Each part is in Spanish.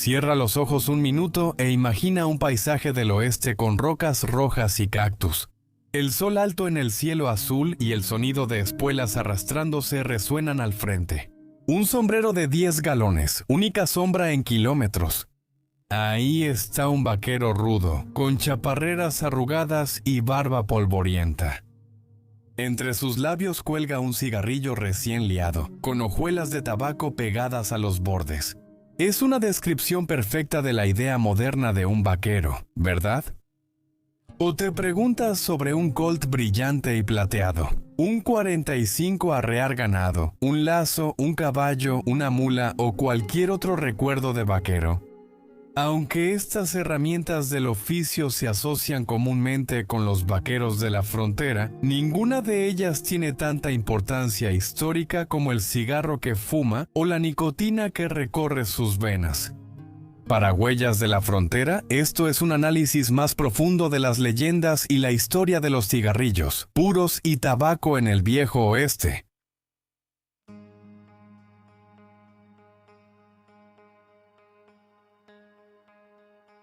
Cierra los ojos un minuto e imagina un paisaje del oeste con rocas rojas y cactus. El sol alto en el cielo azul y el sonido de espuelas arrastrándose resuenan al frente. Un sombrero de 10 galones, única sombra en kilómetros. Ahí está un vaquero rudo, con chaparreras arrugadas y barba polvorienta. Entre sus labios cuelga un cigarrillo recién liado, con hojuelas de tabaco pegadas a los bordes. Es una descripción perfecta de la idea moderna de un vaquero, ¿verdad? O te preguntas sobre un Colt brillante y plateado, un 45 arrear ganado, un lazo, un caballo, una mula o cualquier otro recuerdo de vaquero. Aunque estas herramientas del oficio se asocian comúnmente con los vaqueros de la frontera, ninguna de ellas tiene tanta importancia histórica como el cigarro que fuma o la nicotina que recorre sus venas. Para Huellas de la Frontera, esto es un análisis más profundo de las leyendas y la historia de los cigarrillos, puros y tabaco en el viejo oeste.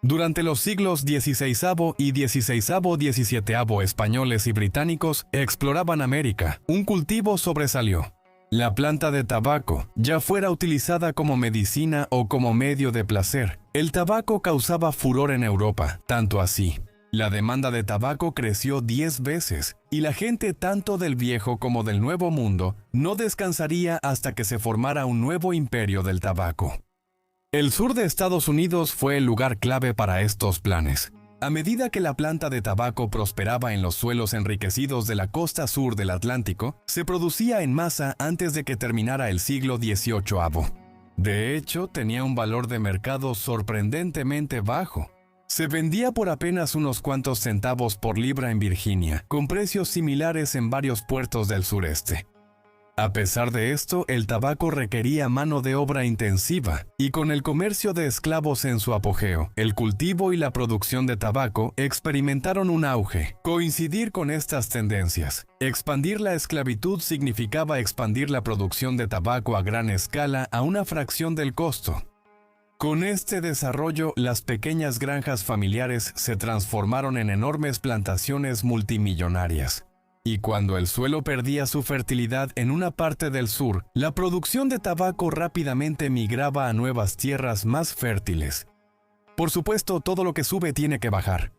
Durante los siglos XVI y XVI-XVII españoles y británicos exploraban América. Un cultivo sobresalió. La planta de tabaco, ya fuera utilizada como medicina o como medio de placer. El tabaco causaba furor en Europa, tanto así. La demanda de tabaco creció 10 veces, y la gente tanto del viejo como del nuevo mundo no descansaría hasta que se formara un nuevo imperio del tabaco. El sur de Estados Unidos fue el lugar clave para estos planes. A medida que la planta de tabaco prosperaba en los suelos enriquecidos de la costa sur del Atlántico, se producía en masa antes de que terminara el siglo XVIII. De hecho, tenía un valor de mercado sorprendentemente bajo. Se vendía por apenas unos cuantos centavos por libra en Virginia, con precios similares en varios puertos del sureste. A pesar de esto, el tabaco requería mano de obra intensiva, y con el comercio de esclavos en su apogeo, el cultivo y la producción de tabaco experimentaron un auge. Coincidir con estas tendencias. Expandir la esclavitud significaba expandir la producción de tabaco a gran escala a una fracción del costo. Con este desarrollo, las pequeñas granjas familiares se transformaron en enormes plantaciones multimillonarias. Y cuando el suelo perdía su fertilidad en una parte del sur, la producción de tabaco rápidamente migraba a nuevas tierras más fértiles. Por supuesto, todo lo que sube tiene que bajar.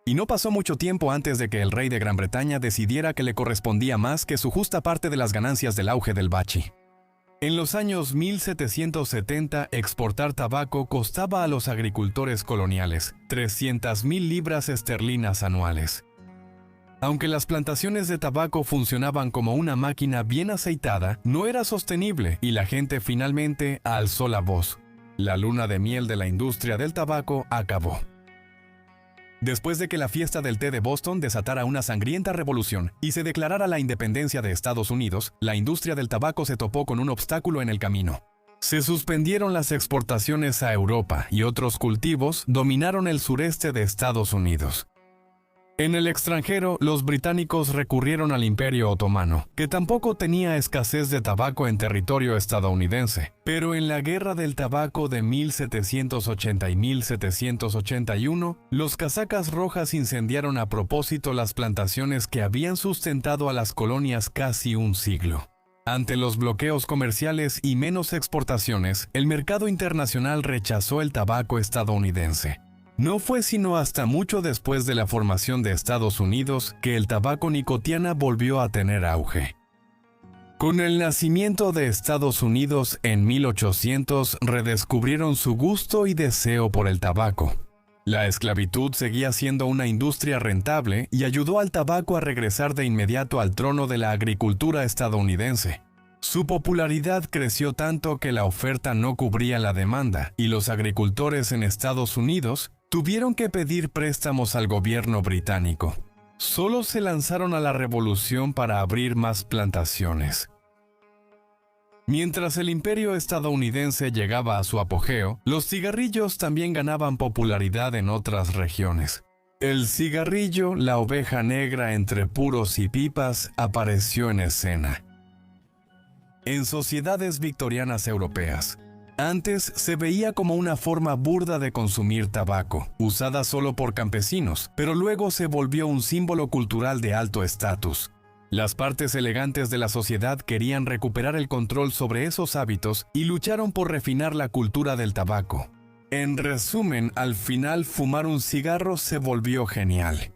Y no pasó mucho tiempo antes de que el rey de Gran Bretaña decidiera que le correspondía más que su justa parte de las ganancias del auge del bachi. En los años 1770, exportar tabaco costaba a los agricultores coloniales 300,000 libras esterlinas anuales. Aunque las plantaciones de tabaco funcionaban como una máquina bien aceitada, no era sostenible y la gente finalmente alzó la voz. La luna de miel de la industria del tabaco acabó. Después de que la fiesta del té de Boston desatara una sangrienta revolución y se declarara la independencia de Estados Unidos, la industria del tabaco se topó con un obstáculo en el camino. Se suspendieron las exportaciones a Europa y otros cultivos dominaron el sureste de Estados Unidos. En el extranjero, los británicos recurrieron al Imperio Otomano, que tampoco tenía escasez de tabaco en territorio estadounidense. Pero en la Guerra del Tabaco de 1780 y 1781, los casacas rojas incendiaron a propósito las plantaciones que habían sustentado a las colonias casi un siglo. Ante los bloqueos comerciales y menos exportaciones, el mercado internacional rechazó el tabaco estadounidense. No fue sino hasta mucho después de la formación de Estados Unidos que el tabaco nicotiana volvió a tener auge. Con el nacimiento de Estados Unidos en 1800 redescubrieron su gusto y deseo por el tabaco. La esclavitud seguía siendo una industria rentable y ayudó al tabaco a regresar de inmediato al trono de la agricultura estadounidense. Su popularidad creció tanto que la oferta no cubría la demanda y los agricultores en Estados Unidos tuvieron que pedir préstamos al gobierno británico. Solo se lanzaron a la revolución para abrir más plantaciones. Mientras el imperio estadounidense llegaba a su apogeo, los cigarrillos también ganaban popularidad en otras regiones. El cigarrillo, la oveja negra entre puros y pipas, apareció en escena. En sociedades victorianas europeas, Antes se veía como una forma burda de consumir tabaco, usada solo por campesinos, pero luego se volvió un símbolo cultural de alto estatus. Las partes elegantes de la sociedad querían recuperar el control sobre esos hábitos y lucharon por refinar la cultura del tabaco. En resumen, al final fumar un cigarro se volvió genial.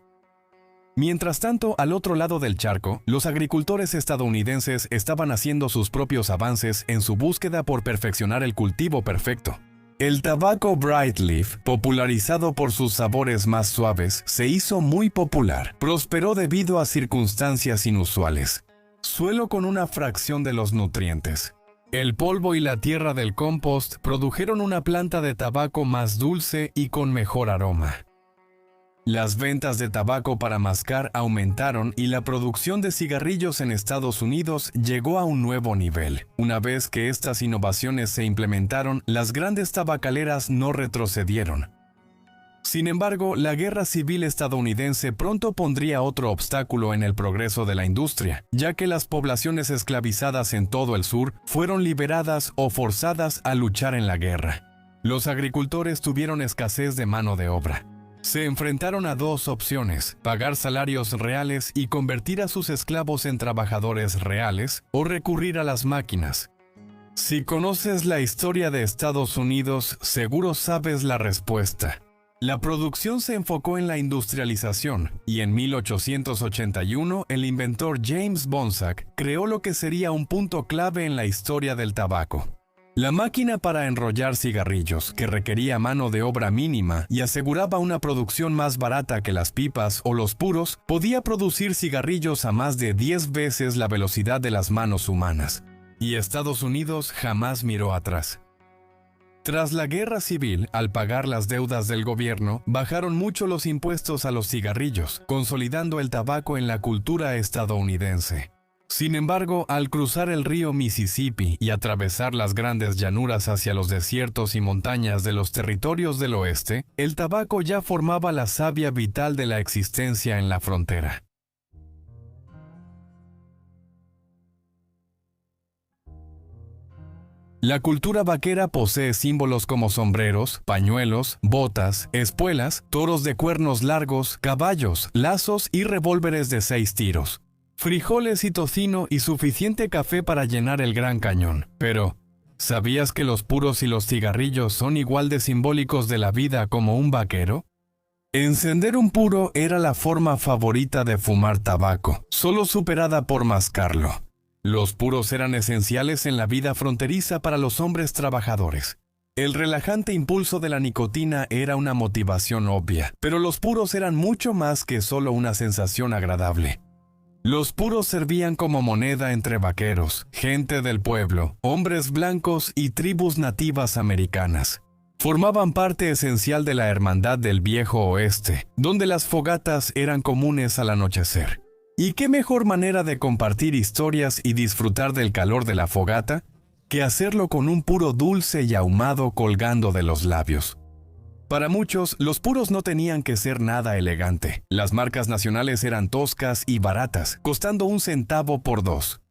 Mientras tanto, al otro lado del charco, los agricultores estadounidenses estaban haciendo sus propios avances en su búsqueda por perfeccionar el cultivo perfecto. El tabaco Brightleaf, popularizado por sus sabores más suaves, se hizo muy popular. Prosperó debido a circunstancias inusuales. Suelo con una fracción de los nutrientes. El polvo y la tierra del compost produjeron una planta de tabaco más dulce y con mejor aroma. Las ventas de tabaco para mascar aumentaron y la producción de cigarrillos en Estados Unidos llegó a un nuevo nivel. Una vez que estas innovaciones se implementaron, las grandes tabacaleras no retrocedieron. Sin embargo, la Guerra Civil estadounidense pronto pondría otro obstáculo en el progreso de la industria, ya que las poblaciones esclavizadas en todo el sur fueron liberadas o forzadas a luchar en la guerra. Los agricultores tuvieron escasez de mano de obra. Se enfrentaron a dos opciones: pagar salarios reales y convertir a sus esclavos en trabajadores reales, o recurrir a las máquinas. Si conoces la historia de Estados Unidos, seguro sabes la respuesta. La producción se enfocó en la industrialización, y en 1881 el inventor James Bonsack creó lo que sería un punto clave en la historia del tabaco. La máquina para enrollar cigarrillos, que requería mano de obra mínima y aseguraba una producción más barata que las pipas o los puros, podía producir cigarrillos a más de 10 veces la velocidad de las manos humanas. Y Estados Unidos jamás miró atrás. Tras la Guerra Civil, al pagar las deudas del gobierno, bajaron mucho los impuestos a los cigarrillos, consolidando el tabaco en la cultura estadounidense. Sin embargo, al cruzar el río Mississippi y atravesar las grandes llanuras hacia los desiertos y montañas de los territorios del oeste, el tabaco ya formaba la savia vital de la existencia en la frontera. La cultura vaquera posee símbolos como sombreros, pañuelos, botas, espuelas, toros de cuernos largos, caballos, lazos y revólveres de 6 tiros. Frijoles y tocino y suficiente café para llenar el Gran Cañón. Pero, ¿sabías que los puros y los cigarrillos son igual de simbólicos de la vida como un vaquero? Encender un puro era la forma favorita de fumar tabaco, solo superada por mascarlo. Los puros eran esenciales en la vida fronteriza para los hombres trabajadores. El relajante impulso de la nicotina era una motivación obvia, pero los puros eran mucho más que solo una sensación agradable. Los puros servían como moneda entre vaqueros, gente del pueblo, hombres blancos y tribus nativas americanas. Formaban parte esencial de la hermandad del viejo oeste, donde las fogatas eran comunes al anochecer. ¿Y qué mejor manera de compartir historias y disfrutar del calor de la fogata que hacerlo con un puro dulce y ahumado colgando de los labios? Para muchos, los puros no tenían que ser nada elegante. Las marcas nacionales eran toscas y baratas, costando 1 centavo por 2.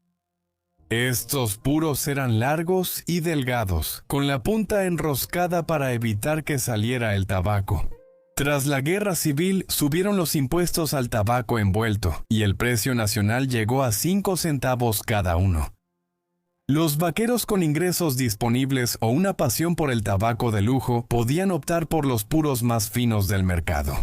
Estos puros eran largos y delgados, con la punta enroscada para evitar que saliera el tabaco. Tras la Guerra Civil, subieron los impuestos al tabaco envuelto, y el precio nacional llegó a 5 centavos cada uno. Los vaqueros con ingresos disponibles o una pasión por el tabaco de lujo podían optar por los puros más finos del mercado.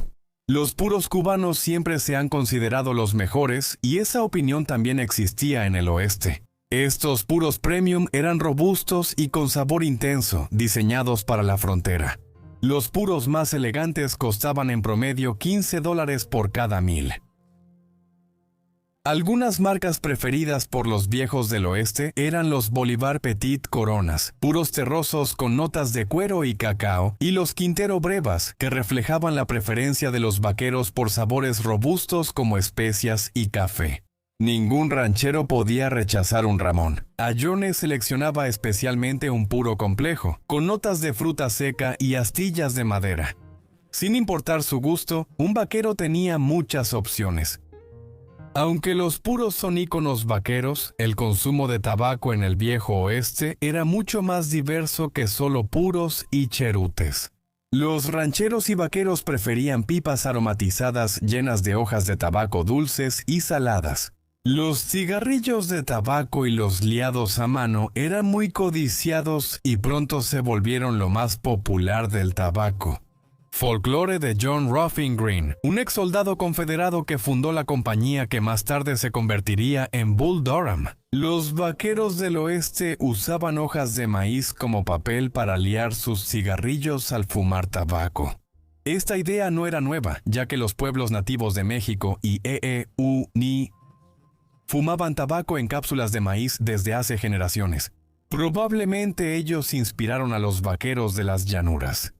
Los puros cubanos siempre se han considerado los mejores y esa opinión también existía en el oeste. Estos puros premium eran robustos y con sabor intenso, diseñados para la frontera. Los puros más elegantes costaban en promedio $15 por cada 1000. Algunas marcas preferidas por los viejos del oeste eran los Bolivar Petit Coronas, puros terrosos con notas de cuero y cacao, y los Quintero Brevas, que reflejaban la preferencia de los vaqueros por sabores robustos como especias y café. Ningún ranchero podía rechazar un Ramón. Ayone seleccionaba especialmente un puro complejo, con notas de fruta seca y astillas de madera. Sin importar su gusto, un vaquero tenía muchas opciones. Aunque los puros son íconos vaqueros, el consumo de tabaco en el viejo oeste era mucho más diverso que solo puros y cherutes. Los rancheros y vaqueros preferían pipas aromatizadas llenas de hojas de tabaco dulces y saladas. Los cigarrillos de tabaco y los liados a mano eran muy codiciados y pronto se volvieron lo más popular del tabaco. Folclore de John Ruffin Green, un ex soldado confederado que fundó la compañía que más tarde se convertiría en Bull Durham. Los vaqueros del oeste usaban hojas de maíz como papel para liar sus cigarrillos al fumar tabaco. Esta idea no era nueva, ya que los pueblos nativos de México y EEUNI fumaban tabaco en cápsulas de maíz desde hace generaciones. Probablemente ellos inspiraron a los vaqueros de las llanuras.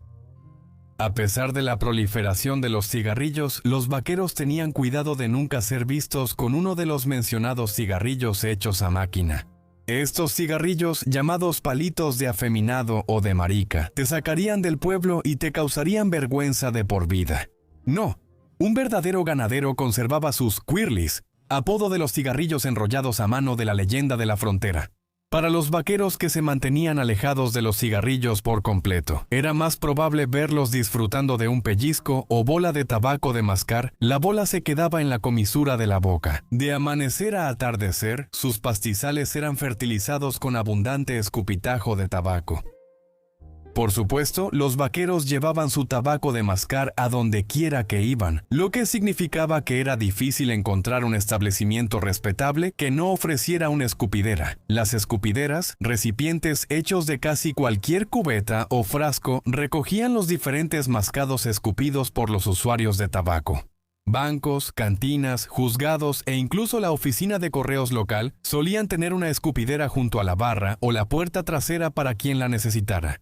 A pesar de la proliferación de los cigarrillos, los vaqueros tenían cuidado de nunca ser vistos con uno de los mencionados cigarrillos hechos a máquina. Estos cigarrillos, llamados palitos de afeminado o de marica, te sacarían del pueblo y te causarían vergüenza de por vida. No, un verdadero ganadero conservaba sus quirlis, apodo de los cigarrillos enrollados a mano de la leyenda de la frontera. Para los vaqueros que se mantenían alejados de los cigarrillos por completo, era más probable verlos disfrutando de un pellizco o bola de tabaco de mascar. La bola se quedaba en la comisura de la boca. De amanecer a atardecer, sus pastizales eran fertilizados con abundante escupitajo de tabaco. Por supuesto, los vaqueros llevaban su tabaco de mascar a donde quiera que iban, lo que significaba que era difícil encontrar un establecimiento respetable que no ofreciera una escupidera. Las escupideras, recipientes hechos de casi cualquier cubeta o frasco, recogían los diferentes mascados escupidos por los usuarios de tabaco. Bancos, cantinas, juzgados e incluso la oficina de correos local solían tener una escupidera junto a la barra o la puerta trasera para quien la necesitara.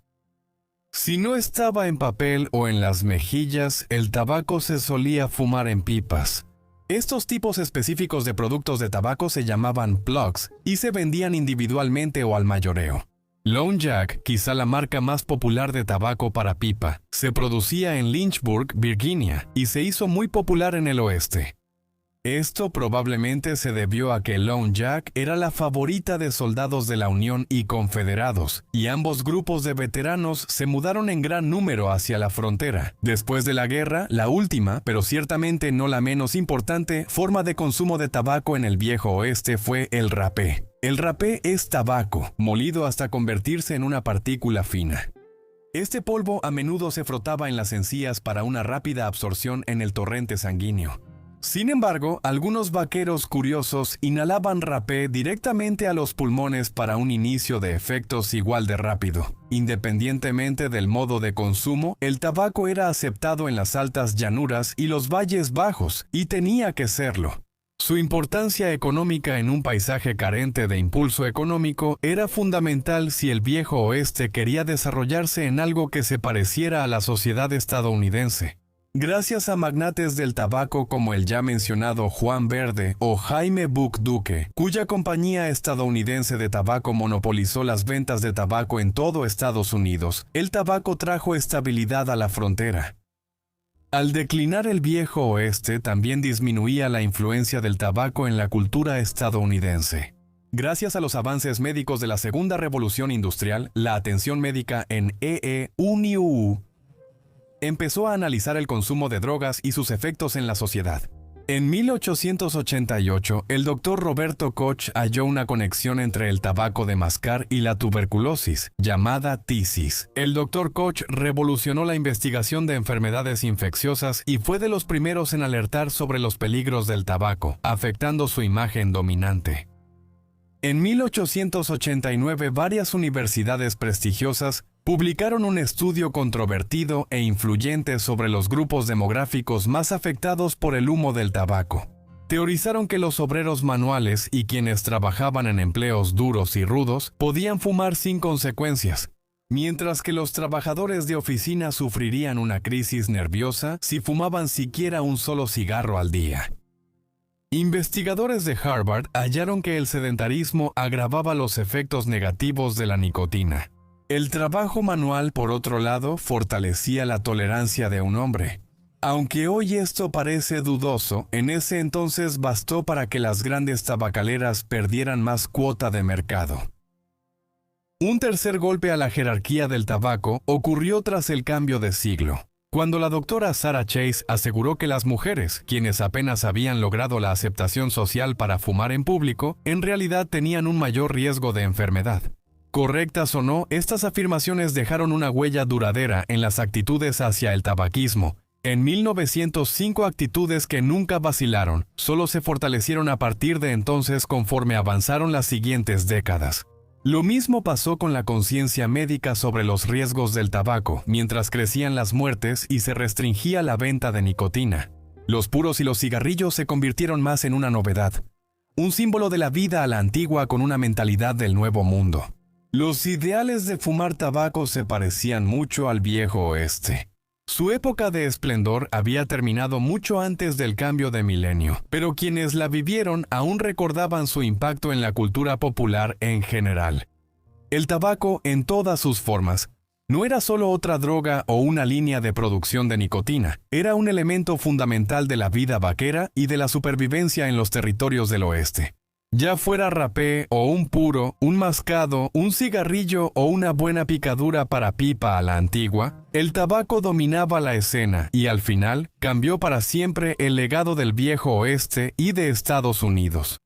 Si no estaba en papel o en las mejillas, el tabaco se solía fumar en pipas. Estos tipos específicos de productos de tabaco se llamaban plugs y se vendían individualmente o al mayoreo. Lone Jack, quizá la marca más popular de tabaco para pipa, se producía en Lynchburg, Virginia, y se hizo muy popular en el oeste. Esto probablemente se debió a que Lone Jack era la favorita de soldados de la Unión y Confederados, y ambos grupos de veteranos se mudaron en gran número hacia la frontera. Después de la guerra, la última, pero ciertamente no la menos importante, forma de consumo de tabaco en el viejo oeste fue el rapé. El rapé es tabaco, molido hasta convertirse en una partícula fina. Este polvo a menudo se frotaba en las encías para una rápida absorción en el torrente sanguíneo. Sin embargo, algunos vaqueros curiosos inhalaban rapé directamente a los pulmones para un inicio de efectos igual de rápido. Independientemente del modo de consumo, el tabaco era aceptado en las altas llanuras y los valles bajos, y tenía que serlo. Su importancia económica en un paisaje carente de impulso económico era fundamental si el viejo oeste quería desarrollarse en algo que se pareciera a la sociedad estadounidense. Gracias a magnates del tabaco como el ya mencionado Juan Verde o Jaime Buck Duque, cuya compañía estadounidense de tabaco monopolizó las ventas de tabaco en todo Estados Unidos, el tabaco trajo estabilidad a la frontera. Al declinar el viejo oeste, también disminuía la influencia del tabaco en la cultura estadounidense. Gracias a los avances médicos de la Segunda Revolución Industrial, la atención médica en EEUNI empezó a analizar el consumo de drogas y sus efectos en la sociedad. En 1888, el doctor Roberto Koch halló una conexión entre el tabaco de mascar y la tuberculosis, llamada tisis. El doctor Koch revolucionó la investigación de enfermedades infecciosas y fue de los primeros en alertar sobre los peligros del tabaco, afectando su imagen dominante. En 1889, varias universidades prestigiosas publicaron un estudio controvertido e influyente sobre los grupos demográficos más afectados por el humo del tabaco. Teorizaron que los obreros manuales y quienes trabajaban en empleos duros y rudos podían fumar sin consecuencias, mientras que los trabajadores de oficina sufrirían una crisis nerviosa si fumaban siquiera un solo cigarro al día. Investigadores de Harvard hallaron que el sedentarismo agravaba los efectos negativos de la nicotina. El trabajo manual, por otro lado, fortalecía la tolerancia de un hombre. Aunque hoy esto parece dudoso, en ese entonces bastó para que las grandes tabacaleras perdieran más cuota de mercado. Un tercer golpe a la jerarquía del tabaco ocurrió tras el cambio de siglo, cuando la doctora Sarah Chase aseguró que las mujeres, quienes apenas habían logrado la aceptación social para fumar en público, en realidad tenían un mayor riesgo de enfermedad. Correctas o no, estas afirmaciones dejaron una huella duradera en las actitudes hacia el tabaquismo. En 1905 actitudes que nunca vacilaron, solo se fortalecieron a partir de entonces conforme avanzaron las siguientes décadas. Lo mismo pasó con la conciencia médica sobre los riesgos del tabaco, mientras crecían las muertes y se restringía la venta de nicotina. Los puros y los cigarrillos se convirtieron más en una novedad, un símbolo de la vida a la antigua con una mentalidad del nuevo mundo. Los ideales de fumar tabaco se parecían mucho al viejo oeste. Su época de esplendor había terminado mucho antes del cambio de milenio, pero quienes la vivieron aún recordaban su impacto en la cultura popular en general. El tabaco, en todas sus formas, no era solo otra droga o una línea de producción de nicotina, era un elemento fundamental de la vida vaquera y de la supervivencia en los territorios del oeste. Ya fuera rapé o un puro, un mascado, un cigarrillo o una buena picadura para pipa a la antigua, el tabaco dominaba la escena y al final cambió para siempre el legado del viejo oeste y de Estados Unidos.